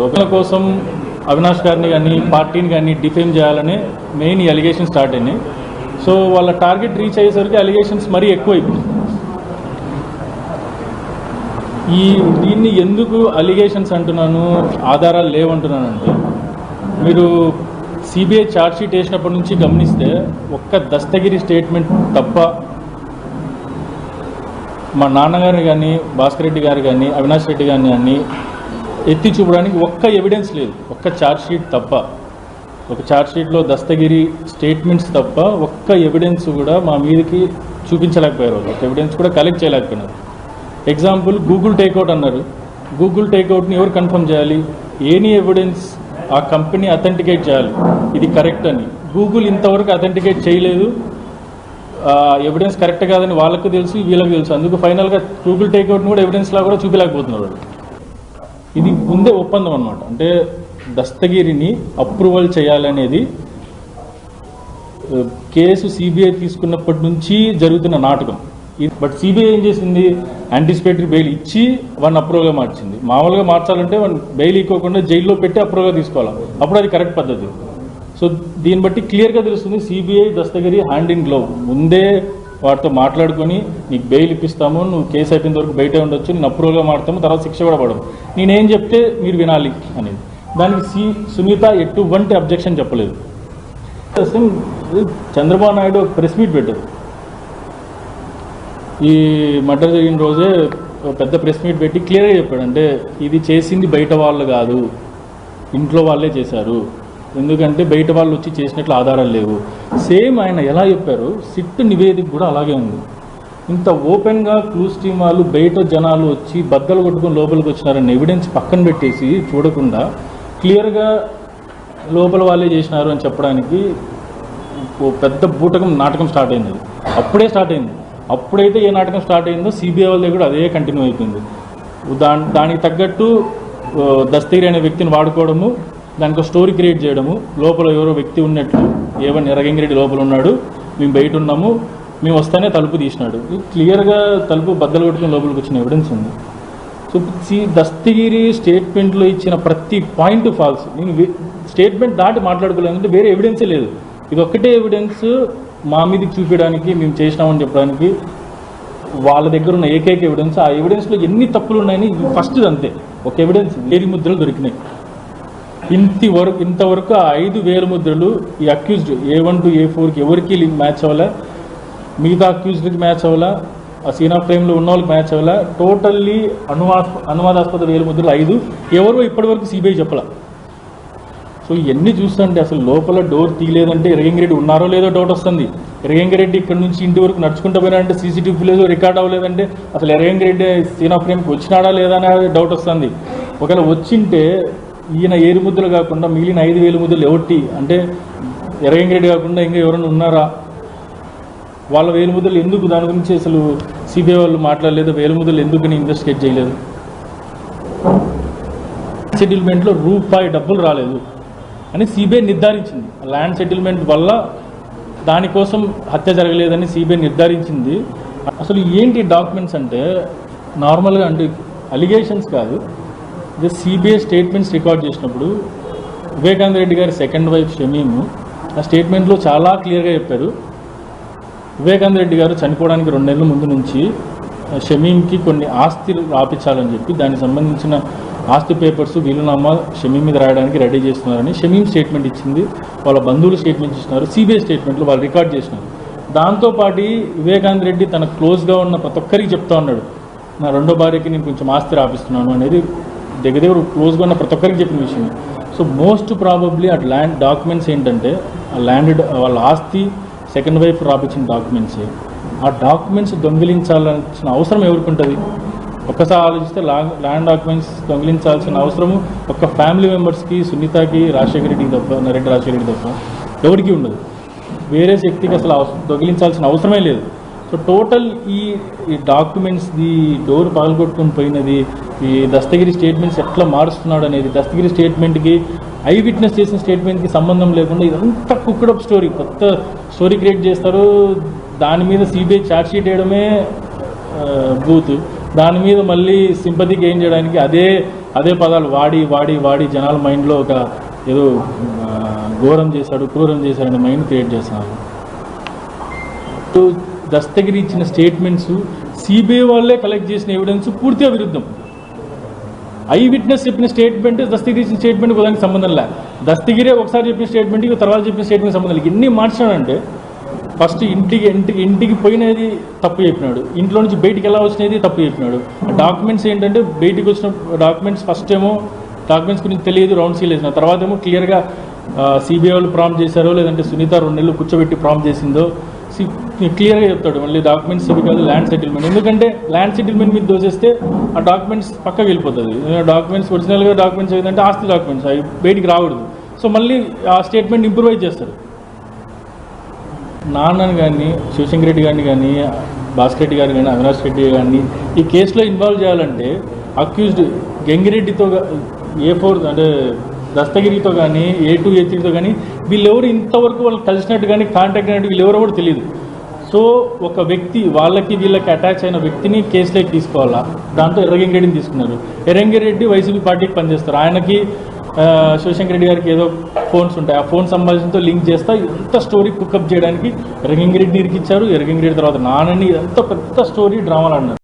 Open కోసం అవినాష్ గారిని కానీ పార్టీని కానీ డిఫేమ్ చేయాలని మెయిన్ ఈ అలిగేషన్ స్టార్ట్ అయినాయి. సో వాళ్ళ టార్గెట్ రీచ్ అయ్యేసరికి అలిగేషన్స్ మరీ ఎక్కువైపోయింది. దీన్ని ఎందుకు అలిగేషన్స్ అంటున్నాను, ఆధారాలు లేవంటున్నానంటే, మీరు సిబిఐ ఛార్జ్షీట్ వేసినప్పటి నుంచి గమనిస్తే ఒక్క దస్తగిరి స్టేట్మెంట్ తప్ప మా నాన్నగారు కానీ, భాస్కర్ రెడ్డి గారు కానీ, అవినాష్ రెడ్డి గారిని కానీ ఎత్తి చూపడానికి ఒక్క ఎవిడెన్స్ లేదు. ఒక్క ఛార్జ్షీట్ తప్ప, ఒక ఛార్జ్షీట్లో దస్తగిరి స్టేట్మెంట్స్ తప్ప ఒక్క ఎవిడెన్స్ కూడా మా మీదకి చూపించలేకపోయారు. ఒక ఎవిడెన్స్ కూడా కలెక్ట్ చేయలేకపోయినారు. ఎగ్జాంపుల్, గూగుల్ టేక్అవుట్ అన్నారు. గూగుల్ టేక్అవుట్ని ఎవరు కన్ఫర్మ్ చేయాలి? ఎనీ ఎవిడెన్స్ ఆ కంపెనీ అథెంటికేట్ చేయాలి ఇది కరెక్ట్ అని. గూగుల్ ఇంతవరకు అథెంటికేట్ చేయలేదు. ఎవిడెన్స్ కరెక్ట్ కాదని వాళ్ళకు తెలుసు, వీళ్ళకి తెలుసు. అందుకు ఫైనల్గా గూగుల్ టేక్అవుట్ని కూడా ఎవిడెన్స్లా కూడా చూపించలేకపోతున్నారు. ఇది ముందే ఒప్పందం అన్నమాట. అంటే దస్తగిరిని అప్రూవల్ చేయాలనేది కేసు సిబిఐ తీసుకున్నప్పటి నుంచి జరుగుతున్న నాటకం. బట్ సిబిఐ ఏం చేసింది? యాంటిసిపేటరీ బెయిల్ ఇచ్చి వాడిని అప్రూవల్గా మార్చింది. మామూలుగా మార్చాలంటే వాడిని బెయిల్ ఇవ్వకుండా జైల్లో పెట్టి అప్రూవల్గా తీసుకోవాలి. అప్పుడు అది కరెక్ట్ పద్ధతి. సో దీన్ని బట్టి క్లియర్గా తెలుస్తుంది CBI Dastagiri hand in glove. ముందే వాటితో మాట్లాడుకొని నీకు బెయిల్ ఇప్పిస్తాము, నువ్వు కేసు అయిపోయిన వరకు బయటే ఉండొచ్చు, నేను అప్రూవల్గా మారుతాము, తర్వాత శిక్ష కూడా పడము, నేనేం చెప్తే మీరు వినాలి అనేది. దానికి సునీత ఎటువంటి అబ్జెక్షన్ చెప్పలేదు. చంద్రబాబు నాయుడు ఒక ప్రెస్ మీట్ పెట్టారు. ఈ మర్డర్ జరిగిన రోజే పెద్ద ప్రెస్ మీట్ పెట్టి క్లియర్గా చెప్పాడు. అంటే ఇది చేసింది బయట వాళ్ళు కాదు, ఇంట్లో వాళ్ళే చేశారు. ఎందుకంటే బయట వాళ్ళు వచ్చి చేసినట్లు ఆధారాలు లేవు. సేమ్ ఆయన ఎలా చెప్పారు, సిట్ నివేదిక కూడా అలాగే ఉంది. ఇంత ఓపెన్గా క్లూస్ టీమ్ వాళ్ళు బయట జనాలు వచ్చి బద్దలు కొట్టుకొని లోపలికి వచ్చినారని ఎవిడెన్స్ పక్కన పెట్టేసి చూడకుండా క్లియర్గా లోపల వాళ్ళే చేసినారు అని చెప్పడానికి ఓ పెద్ద బూటకం నాటకం స్టార్ట్ అయింది. అప్పుడే స్టార్ట్ అయింది. అప్పుడైతే ఏ నాటకం స్టార్ట్ అయిందో సిబిఐ వాళ్ళ దగ్గర అదే కంటిన్యూ అయిపోయింది. దానికి తగ్గట్టు దస్తగిరి అనే వ్యక్తిని వాడుకోవడము, దానికి ఒక స్టోరీ క్రియేట్ చేయడము, లోపల ఎవరో వ్యక్తి ఉన్నట్లు, ఏవన్ ఎర్రగంగిరెడ్డి లోపల ఉన్నాడు, మేము బయట ఉన్నాము, మేము వస్తేనే తలుపు తీసినాడు. క్లియర్గా తలుపు బద్దలు కొట్టుకుని లోపలికి వచ్చిన ఎవిడెన్స్ ఉంది. సో దస్తగిరి స్టేట్మెంట్లో ఇచ్చిన ప్రతి పాయింట్ ఫాల్స్. నేను స్టేట్మెంట్ దాటి మాట్లాడుకోలేదు అంటే వేరే ఎవిడెన్సే లేదు. ఇది ఒక్కటే ఎవిడెన్స్ మా మీదకి చూపించడానికి, మేము చేసినామని చెప్పడానికి వాళ్ళ దగ్గర ఉన్న ఏకైక ఎవిడెన్స్. ఆ ఎవిడెన్స్లో ఎన్ని తప్పులు ఉన్నాయని ఫస్ట్ అంతే ఒక ఎవిడెన్స్. వేలి ముద్రలు దొరికినాయి. ఇంతవరకు ఆ 5,000 ముద్రలు ఈ అక్యూజ్డ్ A1 to A4కి ఎవరికి మ్యాచ్ అవ్వాలా, మిగతా అక్యూజ్డ్కి మ్యాచ్ అవ్వాలా, ఆ సీన్ ఆఫ్ క్రైమ్లో ఉన్న వాళ్ళకి మ్యాచ్ అవ్వాలా. టోటల్లీ అనుమానాస్పద 1,000 ముద్రలు 5 ఎవరో ఇప్పటివరకు సిబిఐ చెప్పాల. సో ఇవన్నీ చూస్తుంటే అసలు లోపల డోర్ తీయలేదంటే ఎర్రగంగిరెడ్డి ఉన్నారో లేదో డౌట్ వస్తుంది. ఎర్రగంగిరెడ్డి ఇక్కడ నుంచి ఇంటి వరకు నడుచుకుంటూ పోయినాడంటే సీసీటీవీ ఫుటేజ్ రికార్డ్ అవ్వలేదంటే అసలు ఎర్రగంగిరెడ్డి సీన్ ఆఫ్ క్రైమ్కి వచ్చినాడా లేదా అనే డౌట్ వస్తుంది. ఒకవేళ వచ్చింటే ఈయన 7 ముద్రలు కాకుండా మిగిలిన 5,000 ముద్రలు ఎవరికి అంటే ఎర్రగంగిరెడ్డి కాకుండా ఇంకా ఎవరైనా ఉన్నారా? వాళ్ళ 1,000 ముద్రలు ఎందుకు, దాని గురించి అసలు సిబిఐ వాళ్ళు మాట్లాడలేదు. 1,000 ముద్రలు ఎందుకు ఇన్వెస్టిగేట్ చేయలేదు? సెటిల్మెంట్లో రూపాయి డబ్బులు రాలేదు అని సిబిఐ నిర్ధారించింది. ల్యాండ్ సెటిల్మెంట్ వల్ల దానికోసం హత్య జరగలేదని సిబిఐ నిర్ధారించింది. అసలు ఏంటి డాక్యుమెంట్స్ అంటే నార్మల్గా అంటే అలిగేషన్స్ కాదు, జస్ట్ సిబిఐ స్టేట్మెంట్స్ రికార్డ్ చేసినప్పుడు వివేకానంద రెడ్డి గారి సెకండ్ వైఫ్ షమీము ఆ స్టేట్మెంట్లో చాలా క్లియర్గా చెప్పారు. వివేకానంద రెడ్డి గారు చనిపోవడానికి 2 నెలల ముందు నుంచి షమీమ్కి కొన్ని ఆస్తులు రాపించాలని చెప్పి దానికి సంబంధించిన ఆస్తి పేపర్స్ వీలునామా షమీం మీద రాయడానికి రెడీ చేస్తున్నారని షమీం స్టేట్మెంట్ ఇచ్చింది. వాళ్ళ బంధువులు స్టేట్మెంట్ ఇస్తున్నారు. సిబిఐ స్టేట్మెంట్లు వాళ్ళు రికార్డ్ చేసినారు. దాంతోపాటు వివేకానంద రెడ్డి తన క్లోజ్గా ఉన్న ప్రతి ఒక్కరికి చెప్తా ఉన్నాడు, నా 2వ భార్యకి నేను కొంచెం ఆస్తి రాపిస్తున్నాను అనేది దగ్గర క్లోజ్గా ఉన్న ప్రతి ఒక్కరికి చెప్పిన విషయం. సో మోస్ట్ ప్రాబబ్లీ ఆ ల్యాండ్ డాక్యుమెంట్స్ ఏంటంటే ఆ ల్యాండ్ వాళ్ళ ఆస్తి సెకండ్ వైఫ్ రాపించిన డాక్యుమెంట్స్. ఆ డాక్యుమెంట్స్ దొంగిలించాల్సిన అవసరం ఎవరికి ఉంటుంది? ఒక్కసారి ఆలోచిస్తే ల్యాండ్ డాక్యుమెంట్స్ దొంగిలించాల్సిన అవసరము ఒక్క ఫ్యామిలీ మెంబర్స్కి, సునీతకి, రాజశేఖర రెడ్డికి తప్ప, నరేంద్ర రాజశేఖర రెడ్డి తప్ప ఎవరికి ఉండదు. వేరే శక్తికి అసలు దొంగిలించాల్సిన అవసరమే లేదు. సో టోటల్ ఈ డాక్యుమెంట్స్, ఈ డోర్ పగలగొట్టుకుని పోయినది, ఈ దస్తగిరి స్టేట్మెంట్స్ ఎట్లా మారుస్తున్నాడు అనేది, దస్తగిరి స్టేట్మెంట్కి ఐ విట్నెస్ చేసిన స్టేట్మెంట్కి సంబంధం లేకుండా ఇదంతా కుక్కడప్ స్టోరీ, కొత్త స్టోరీ క్రియేట్ చేస్తారు. దాని మీద సిబిఐ ఛార్జ్షీట్ వేయడమే బూత్, దాని మీద మళ్ళీ సింపతి గెయిన్ చేయడానికి అదే అదే పదాలు వాడి వాడి వాడి జనాల మైండ్లో ఒక ఏదో ఘోరం చేశాడు, క్రూరం చేశాడనే మైండ్ క్రియేట్ చేస్తున్నారు. దస్తగిరి ఇచ్చిన స్టేట్మెంట్స్, సిబిఐ వాళ్ళే కలెక్ట్ చేసిన ఎవిడెన్స్ పూర్తిగా విరుద్ధం. ఐ విట్నెస్ చెప్పిన స్టేట్మెంట్, దస్తగిరి ఇచ్చిన స్టేట్మెంట్ దానికి సంబంధం లే. దస్తగిరే ఒకసారి చెప్పిన స్టేట్మెంట్కి తర్వాత చెప్పిన స్టేట్మెంట్ సంబంధం లేదు. ఎన్ని మార్చాడంటే, ఫస్ట్ ఇంటికి పోయినది తప్పు చెప్పినాడు, ఇంట్లో నుంచి బయటికి ఎలా వచ్చినది తప్పు చెప్పినాడు. డాక్యుమెంట్స్ ఏంటంటే బయటికి వచ్చిన డాక్యుమెంట్స్ ఫస్ట్ ఏమో డాక్యుమెంట్స్ గురించి తెలియదు, రౌండ్ సీల్ వేసిన తర్వాత ఏమో క్లియర్గా సిబిఐ వాళ్ళు ప్రాంప్ట్ చేశారో లేదంటే సునీత 2 నెలలు కూర్చోబెట్టి ప్రాంప్ట్ చేసిందో క్లియర్గా చెప్తాడు. మళ్ళీ డాక్యుమెంట్స్ అవి కాదు, ల్యాండ్ సెటిల్మెంట్. ఎందుకంటే ల్యాండ్ సెటిల్మెంట్ మీద దోచేస్తే ఆ డాక్యుమెంట్స్ పక్కకి వెళ్ళిపోతుంది. డాక్యుమెంట్స్ ఒరిజినల్గా డాక్యుమెంట్స్ ఏదంటే ఆస్తి డాక్యుమెంట్స్ అవి బయటికి రాకూడదు. సో మళ్ళీ ఆ స్టేట్మెంట్ ఇంప్రూవైజ్ చేస్తారు. నాన్నని కానీ, శివశంకర్ రెడ్డి గారిని కానీ, భాస్కర్ రెడ్డి గారు కానీ, అవినాష్ రెడ్డి కానీ ఈ కేసులో ఇన్వాల్వ్ చేయాలంటే అక్యూజ్డ్ గంగిరెడ్డితో A4 అంటే దస్తగిరితో కానీ, A2 A3తో కానీ వీళ్ళెవరు ఇంతవరకు వాళ్ళు కలిసినట్టు కానీ కాంటాక్ట్ అయినట్టు వీళ్ళెవరో కూడా తెలియదు. సో ఒక వ్యక్తి వీళ్ళకి అటాచ్ అయిన వ్యక్తిని కేసులోకి తీసుకోవాలా, దాంతో ఎర్రగంగిరెడ్డిని తీసుకున్నారు. ఎర్రగంగిరెడ్డి వైసీపీ పార్టీకి పనిచేస్తారు. ఆయనకి శివశంకర్ రెడ్డి గారికి ఏదో ఫోన్స్ ఉంటాయి, ఆ ఫోన్ సంబంధించినతో లింక్ చేస్తా ఇంత స్టోరీ కుకప్ చేయడానికి ఎర్రగంగిరెడ్డిని ఇరికిచ్చారు. ఎర్రగంగిరెడ్డి తర్వాత నాన్నని ఎంత పెద్ద స్టోరీ డ్రామాలు అన్నారు.